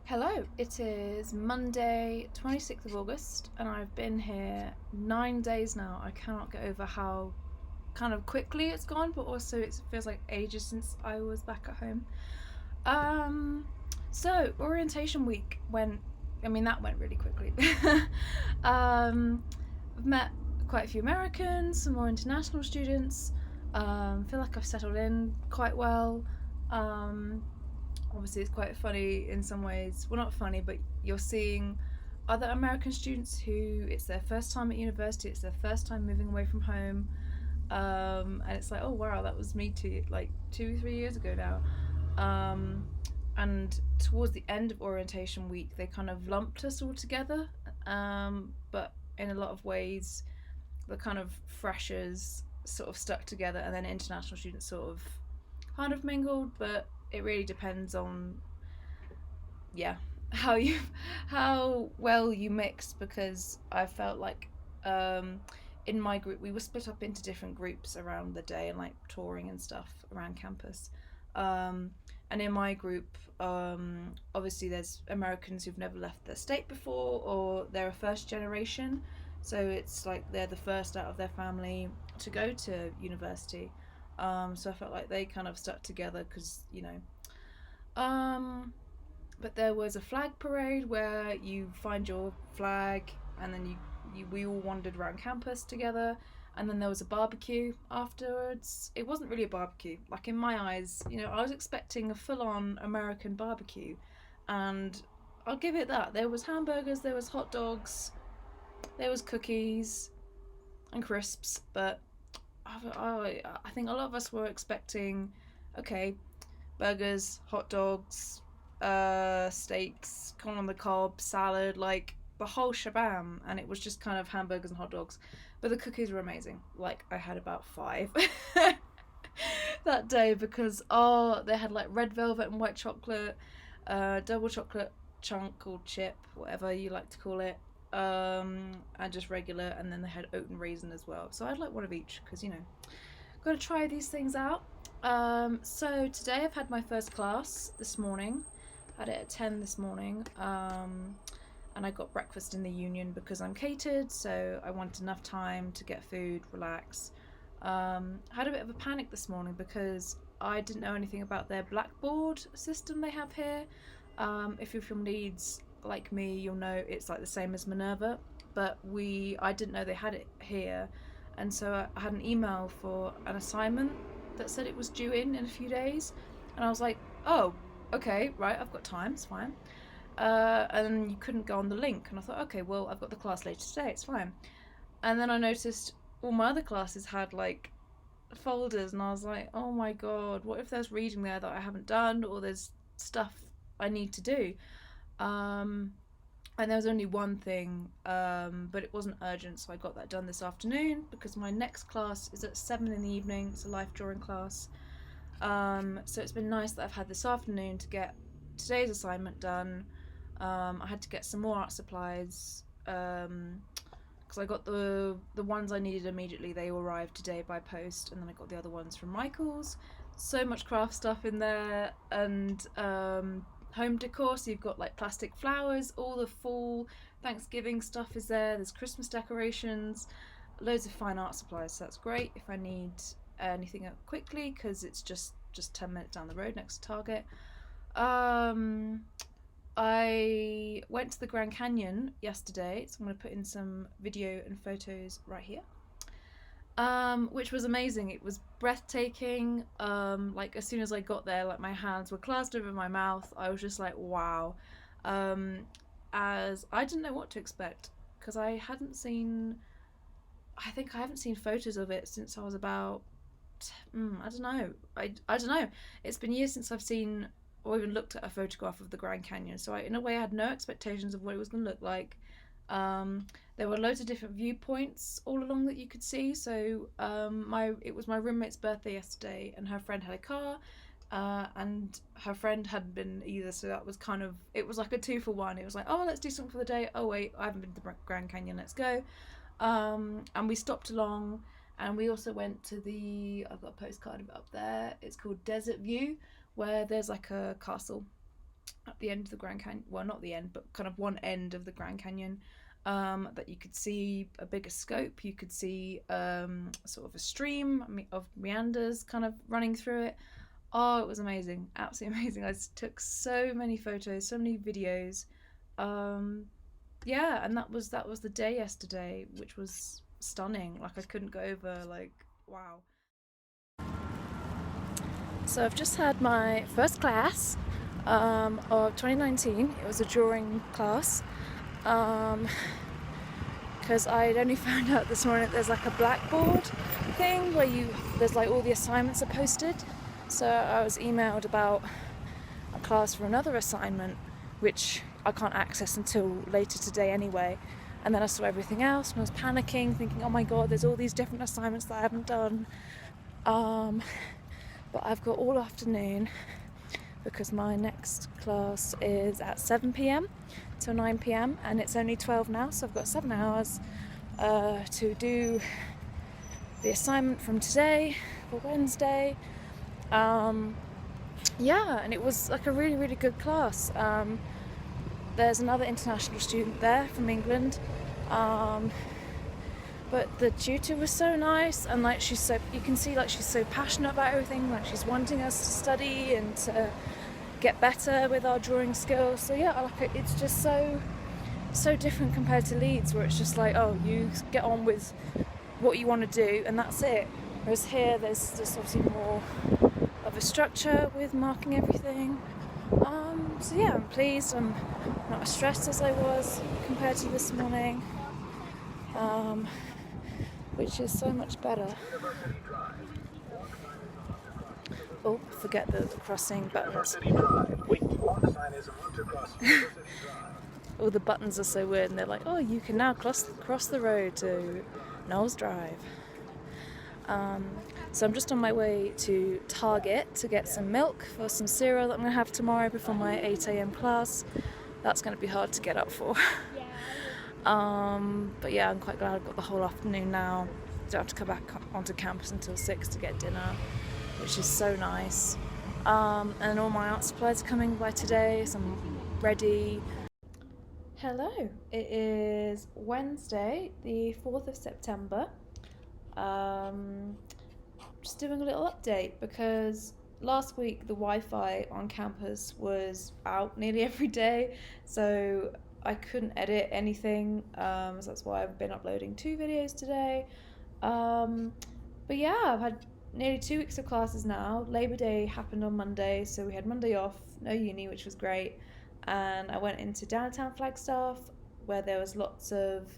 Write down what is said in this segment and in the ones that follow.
Hello, it is Monday, 26th of August, and I've been here 9 days now. I cannot get over how kind of quickly it's gone, but also it feels like ages since I was back at home. Um, orientation week that went really quickly. um, I've met quite a few Americans, some more international students. Feel like I've settled in quite well. Um, Obviously it's quite funny in some ways, well, not funny, but you're seeing other American students who it's their first time at university, it's their first time moving away from home, and it's like, oh wow, that was me too, like 2 3 years ago now. Um, and towards the end of orientation week they kind of lumped us all together, but in a lot of ways the kind of freshers sort of stuck together, and then international students sort of kind of mingled, but it really depends on, yeah, how you how well you mix, because I felt like, um in my group we were split up into different groups around the day and like touring and stuff around campus. um and in my group, obviously there's Americans who've never left their state before, or they're a first generation, so it's like they're the first out of their family to go to university. So I felt like they kind of stuck together because, um, but there was a flag parade where you find your flag, and then we all wandered around campus together, and then there was a barbecue afterwards. It wasn't really a barbecue, like in my eyes, I was expecting a full-on American barbecue, and I'll give it that. There was hamburgers, there was hot dogs, there was cookies and crisps, but I think a lot of us were expecting, okay, burgers, hot dogs, steaks, corn on the cob, salad, like the whole shabam, and it was just kind of hamburgers and hot dogs. But the cookies were amazing. Like I had about five that day, because they had like red velvet and white chocolate, double chocolate chunk or chip, whatever you like to call it, and just regular, and then they had oat and raisin as well. So I'd like one of each because got to try these things out. So today I've had my first class this morning. Had it at 10 this morning. And I got breakfast in the union because I'm catered, so I wanted enough time to get food, relax. I had a bit of a panic this morning because I didn't know anything about their Blackboard system they have here. If you're from Leeds, like me, you'll know it's like the same as Minerva, but I didn't know they had it here, and so I had an email for an assignment that said it was due in a few days, and I was like, oh, okay, right, I've got time, it's fine. And then you couldn't go on the link, and I thought, okay, well, I've got the class later today, it's fine. And then I noticed all my other classes had like folders, and I was like, oh my god, what if there's reading there that I haven't done, or there's stuff I need to do? Um, and there was only one thing, but it wasn't urgent, so I got that done this afternoon because my next class is at 7 in the evening. It's a life drawing class. So it's been nice that I've had this afternoon to get today's assignment done. I had to get some more art supplies because I got the ones I needed immediately. They arrived today by post, and then I got the other ones from Michael's. So much craft stuff in there, and home decor. So you've got like plastic flowers, all the fall Thanksgiving stuff is there. There's Christmas decorations, loads of fine art supplies. So that's great if I need anything up quickly, because it's just 10 minutes down the road next to Target. Um, I went to the Grand Canyon yesterday, so I'm going to put in some video and photos right here. Which was amazing. It was breathtaking. Like as soon as I got there, like my hands were clasped over my mouth. I was just like, wow. Um, as I didn't know what to expect because I hadn't seen. I think I haven't seen photos of it since I was about. I don't know. I don't know. It's been years since I've seen or even looked at a photograph of the Grand Canyon. So in a way, I had no expectations of what it was going to look like. Um, there were loads of different viewpoints all along that you could see. So it was my roommate's birthday yesterday, and her friend had a car, and her friend hadn't been either. So that was kind of, it was like a 2 for 1. It was like, oh, let's do something for the day. Oh wait, I haven't been to the Grand Canyon. Let's go. And we stopped along, and we also went to I've got a postcard of it up there. It's called Desert View, where there's like a castle at the end of the Grand Canyon. Well, not the end, but kind of one end of the Grand Canyon. That you could see a bigger scope. You could see sort of a stream of meanders kind of running through it. Oh, it was amazing, absolutely amazing. I took so many photos, so many videos. Um, yeah, and that was the day yesterday, which was stunning. Like I couldn't go over. Like wow. So I've just had my first class of 2019. It was a drawing class. Because I'd only found out this morning that there's like a Blackboard thing where there's like all the assignments are posted. So I was emailed about a class for another assignment, which I can't access until later today anyway. And then I saw everything else and I was panicking, thinking, oh my god, there's all these different assignments that I haven't done. But I've got all afternoon because my next class is at 7 p.m. till 9 p.m. and it's only 12 now, so I've got 7 hours to do the assignment from today for Wednesday. Yeah, and it was like a really, really good class. There's another international student there from England. But the tutor was so nice, and like you can see like she's so passionate about everything, like she's wanting us to study and to get better with our drawing skills. So yeah, it's just so different compared to Leeds, where it's just like, oh, you get on with what you want to do and that's it. Whereas here there's obviously more of a structure with marking everything. So yeah, I'm pleased. I'm not as stressed as I was compared to this morning. Which is so much better. Oh, forget the crossing buttons. All the buttons are so weird, and they're like, oh, you can now cross the road to Knowles Drive. So I'm just on my way to Target to get some milk for some cereal that I'm going to have tomorrow before my 8 a.m. class. That's going to be hard to get up for. But yeah, I'm quite glad I've got the whole afternoon now. Don't have to come back onto campus until 6 to get dinner, which is so nice. And all my art supplies are coming by today, so I'm ready. Hello, it is Wednesday, the 4th of September. Just doing a little update because last week the Wi-Fi on campus was out nearly every day, so I couldn't edit anything, so that's why I've been uploading 2 videos today. But yeah, I've had nearly 2 weeks of classes now. Labor Day happened on Monday, so we had Monday off, no uni, which was great. And I went into downtown Flagstaff, where there was lots of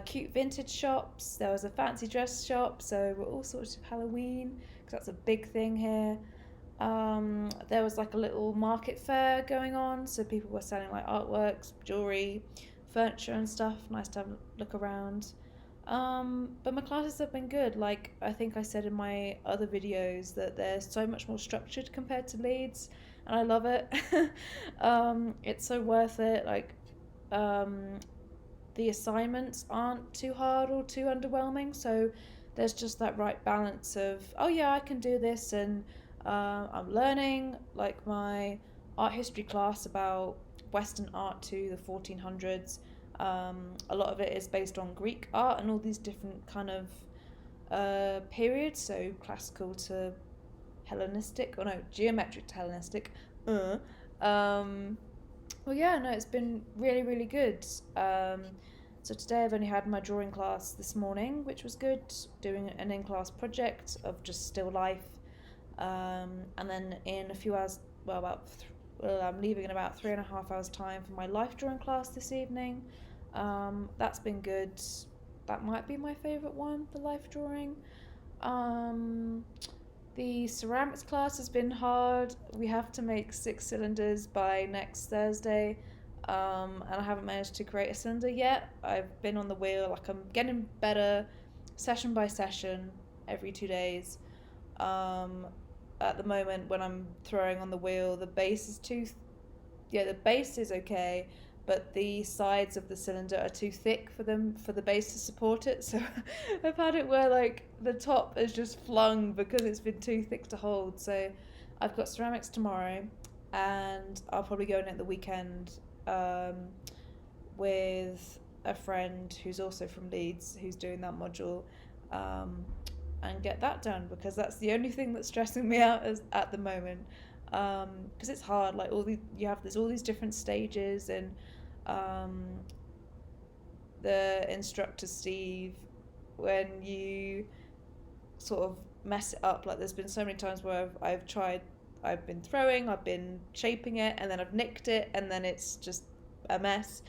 cute vintage shops. There was a fancy dress shop, so we're all sorts of Halloween, because that's a big thing here. There was like a little market fair going on, so people were selling like artworks, jewelry, furniture and stuff. Nice to have a look around. But my classes have been good. Like I think I said in my other videos that they're so much more structured compared to Leeds, and I love it. It's so worth it. Like the assignments aren't too hard or too underwhelming, so there's just that right balance of, oh yeah, I can do this, and I'm learning like my art history class about Western art to the 1400s. A lot of it is based on Greek art and all these different kind of periods, so classical to Hellenistic, or no, geometric to Hellenistic. Well, yeah, no, it's been really, really good. So today I've only had my drawing class this morning, which was good, doing an in-class project of just still life. And then in a few hours, I'm leaving in about 3.5 hours time for my life drawing class this evening. That's been good. That might be my favourite one, the life drawing. The ceramics class has been hard. We have to make 6 cylinders by next Thursday, and I haven't managed to create a cylinder yet. I've been on the wheel, like I'm getting better session by session every 2 days. At the moment when I'm throwing on the wheel, the base is the base is okay, but the sides of the cylinder are too thick for the base to support it. So I've had it where like the top is just flung because it's been too thick to hold. So I've got ceramics tomorrow, and I'll probably go in at the weekend um, with a friend who's also from Leeds who's doing that module, um, and get that done because that's the only thing that's stressing me out at the moment. Because it's hard, like there's all these different stages, and um, the instructor Steve, when you sort of mess it up, like there's been so many times where I've tried, I've been throwing, I've been shaping it, and then I've nicked it, and then it's just a mess.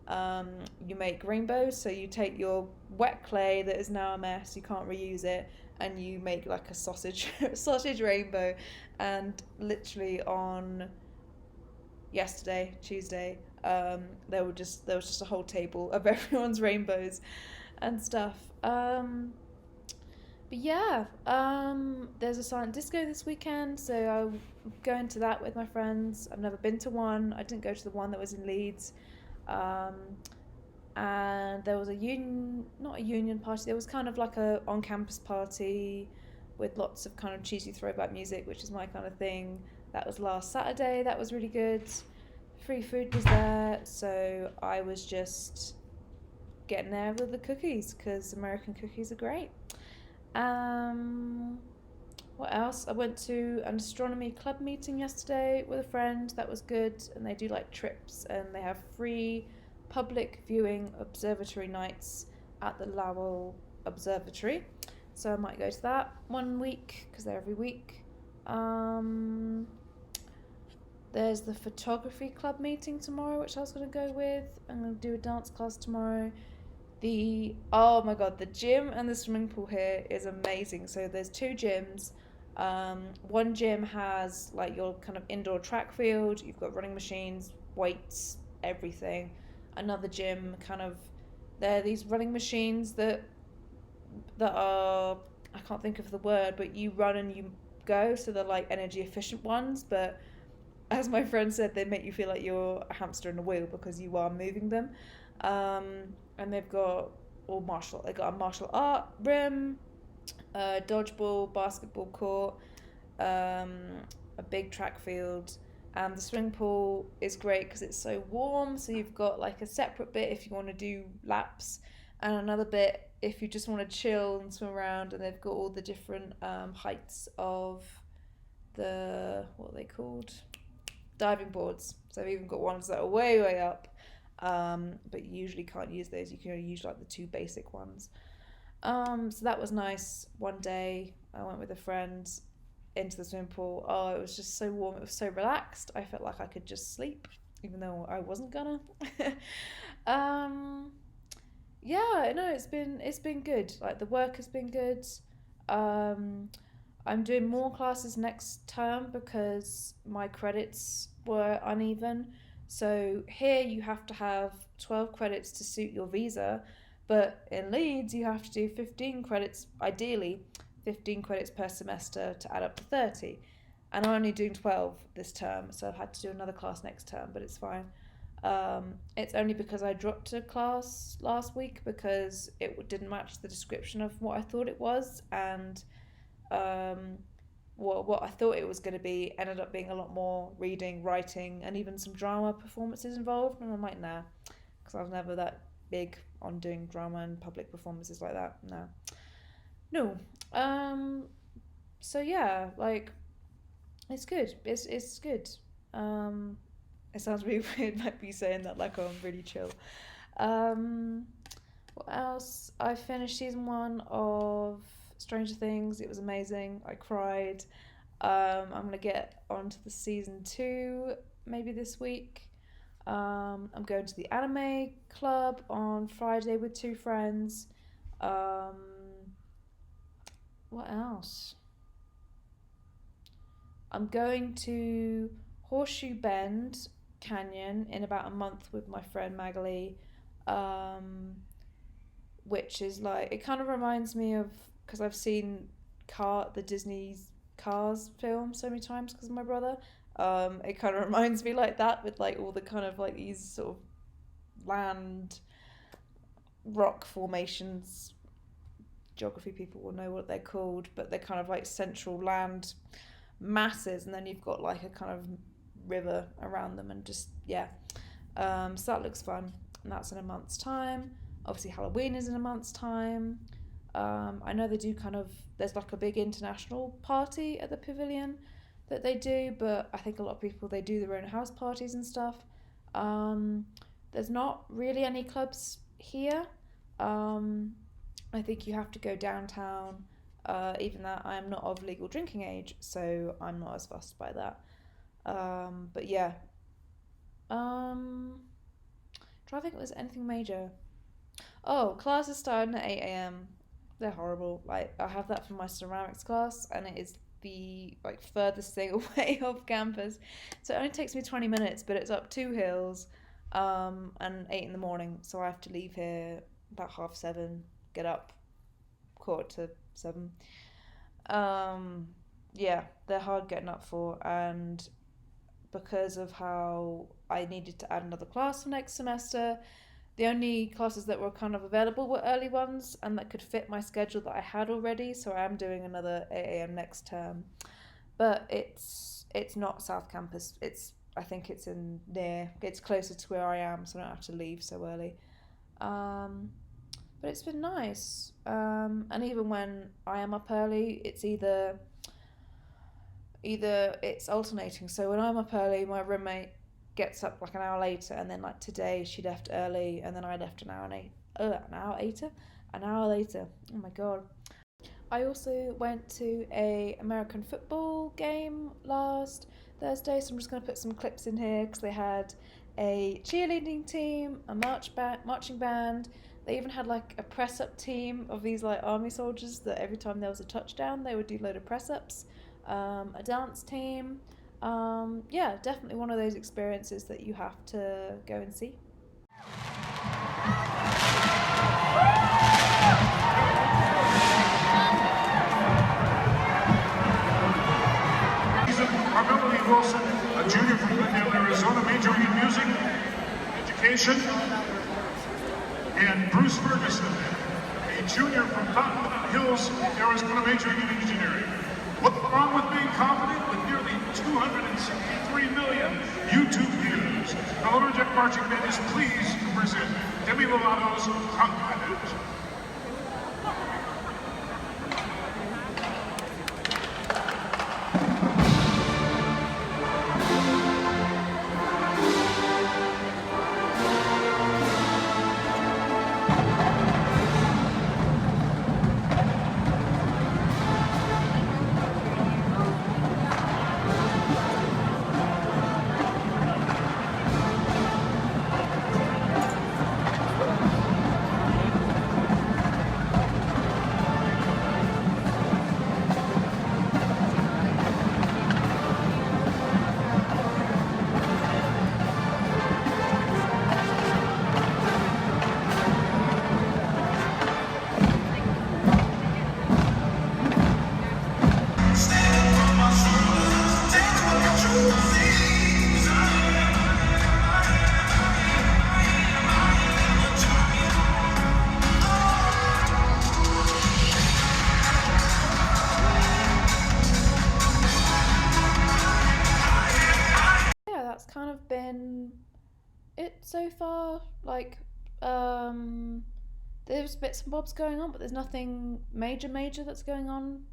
You make rainbows, so you take your wet clay that is now a mess, you can't reuse it, and you make like a sausage sausage rainbow. And literally on yesterday, Tuesday, there was just a whole table of everyone's rainbows and stuff. But yeah, there's a silent disco this weekend, so I'm going to that with my friends. I've never been to one. I didn't go to the one that was in Leeds. Um, and there was not a union party, there was kind of like a on-campus party with lots of kind of cheesy throwback music, which is my kind of thing. That was last Saturday. That was really good. Free food was there, so I was just getting there with the cookies because American cookies are great. Um, what else? I went to an astronomy club meeting yesterday with a friend. That was good, and they do like trips, and they have free public viewing observatory nights at the Lowell Observatory. So I might go to that one week because they're every week. There's the photography club meeting tomorrow, which I was going to go with. I'm going to do a dance class tomorrow. Oh my god, the gym and the swimming pool here is amazing. So there's two gyms. One gym has like your kind of indoor track field. You've got running machines, weights, everything. Another gym kind of, there are these running machines that are, I can't think of the word, but you run and you go. So they're like energy efficient ones, but as my friend said, they make you feel like you're a hamster in a wheel because you are moving them. And they've got they got a martial art rim, a dodgeball, basketball court, a big track field, and the swimming pool is great because it's so warm. So you've got like a separate bit if you want to do laps, and another bit if you just want to chill and swim around. And they've got all the different heights of what are they called? Diving boards. So I've even got ones that are way up, but you usually can't use those. You can only use like the two basic ones. So that was nice. One day I went with a friend into the swimming pool. Oh, it was just so warm. It was so relaxed. I felt like I could just sleep, even though I wasn't gonna. um, yeah, no, it's been good. Like the work has been good. Um, I'm doing more classes next term because my credits were uneven. So here you have to have 12 credits to suit your visa, but in Leeds you have to do 15 credits, ideally 15 credits per semester to add up to 30. And I'm only doing 12 this term, so I've had to do another class next term, but it's fine. It's only because I dropped a class last week because it didn't match the description of what I thought it was, and um, what I thought it was going to be ended up being a lot more reading, writing, and even some drama performances involved. And I'm like, nah, because I was never that big on doing drama and public performances like that. No. So yeah, like it's good. It's good. Um, it sounds really weird, like me saying that, like, oh, I'm really chill. Um, what else? I finished season 1 of Stranger Things. It was amazing. I cried. I'm gonna get onto the season 2 maybe this week. I'm going to the anime club on Friday with 2 friends. Um, what else? I'm going to Horseshoe Bend Canyon in about a month with my friend Magali, which is like, it kind of reminds me of, because I've seen the Disney's Cars film so many times because of my brother. It kind of reminds me like that, with like all the kind of like these sort of land rock formations. Geography people will know what they're called, but they're kind of like central land masses, and then you've got like a kind of river around them, and just yeah. So that looks fun, and that's in a month's time. Obviously, Halloween is in a month's time. I know they do there's like a big international party at the pavilion that they do, but I think a lot of people, they do their own house parties and stuff. Um, there's not really any clubs here. Um, I think you have to go downtown. Even that, I am not of legal drinking age, so I'm not as fussed by that. But yeah, trying to think if there's anything major. Oh, classes starting at 8 a.m. They're horrible. Like, I have that for my ceramics class, and it is the like furthest thing away off campus. So it only takes me 20 minutes, but it's up two hills, and 8 in the morning. So I have to leave here about 7:30, get up 6:45. Yeah, they're hard getting up for, and because of how I needed to add another class for next semester, the only classes that were kind of available were early ones and that could fit my schedule that I had already. So I am doing another 8 a.m. next term, but it's not South Campus. I think it's closer to where I am, so I don't have to leave so early. But it's been nice. And even when I am up early, it's either it's alternating. So when I'm up early, my roommate gets up like an hour later, and then like today she left early, and then I left an hour later. Oh my god. I also went to a American football game last Thursday, so I'm just going to put some clips in here because they had a cheerleading team, a marching band. They even had like a press up team of these like army soldiers that every time there was a touchdown, they would do a load of press ups. A dance team. Yeah, definitely one of those experiences that you have to go and see. Carmelo E. Wilson, a junior from Glendale, Arizona, majoring in music, education, and Bruce Ferguson, a junior from Fountain Hills, Arizona, majoring in engineering. What's wrong with being confident? With nearly 263 million YouTube views, the Lumberjack Marching Band is pleased to present Demi Lovato's Confident. Kind of been it so far. Like, there's bits and bobs going on, but there's nothing major that's going on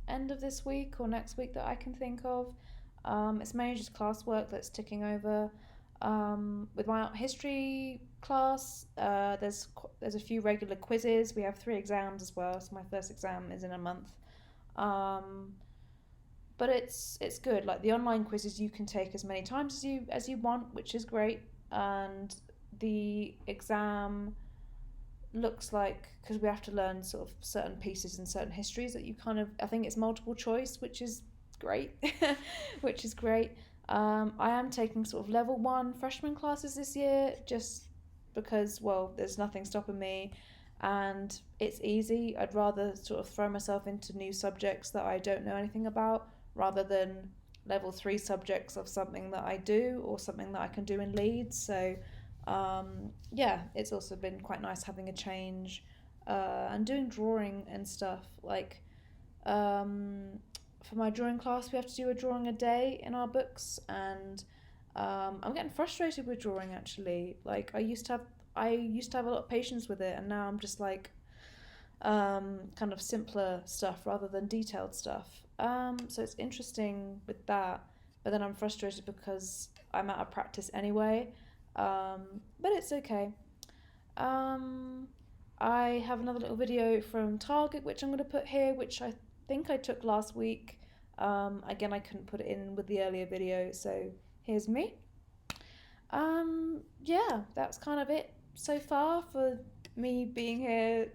end of this week or next week that I can think of. It's mainly just classwork that's ticking over. With my art history class, there's a few regular quizzes. We have 3 exams as well, so my first exam is in a month. But it's good. Like, the online quizzes, you can take as many times as you want, which is great. And the exam looks like, because we have to learn sort of certain pieces and certain histories that you I think it's multiple choice, which is great. which is great. I am taking sort of level 1 freshman classes this year, just because, well, there's nothing stopping me and it's easy. I'd rather sort of throw myself into new subjects that I don't know anything about, rather than level 3 subjects of something that I do or something that I can do in Leeds. So yeah, it's also been quite nice having a change, and doing drawing and stuff. Like, for my drawing class, we have to do a drawing a day in our books, and I'm getting frustrated with drawing actually. Like I used to have a lot of patience with it, and now I'm just like kind of simpler stuff rather than detailed stuff. So it's interesting with that, but then I'm frustrated because I'm out of practice anyway. But it's okay. Um, I have another little video from Target which I'm going to put here, which I think I took last week. Again, I couldn't put it in with the earlier video, so here's me. Yeah, that's kind of it so far for me being here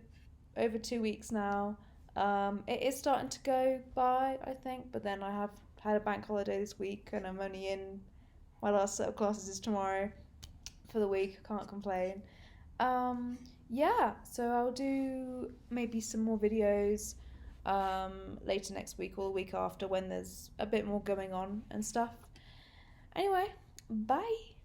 over 2 weeks now. It is starting to go by, I think, but then I have had a bank holiday this week and I'm only in my last set of classes is tomorrow for the week. I can't complain. Yeah, so I'll do maybe some more videos later next week or the week after when there's a bit more going on and stuff. Anyway, bye.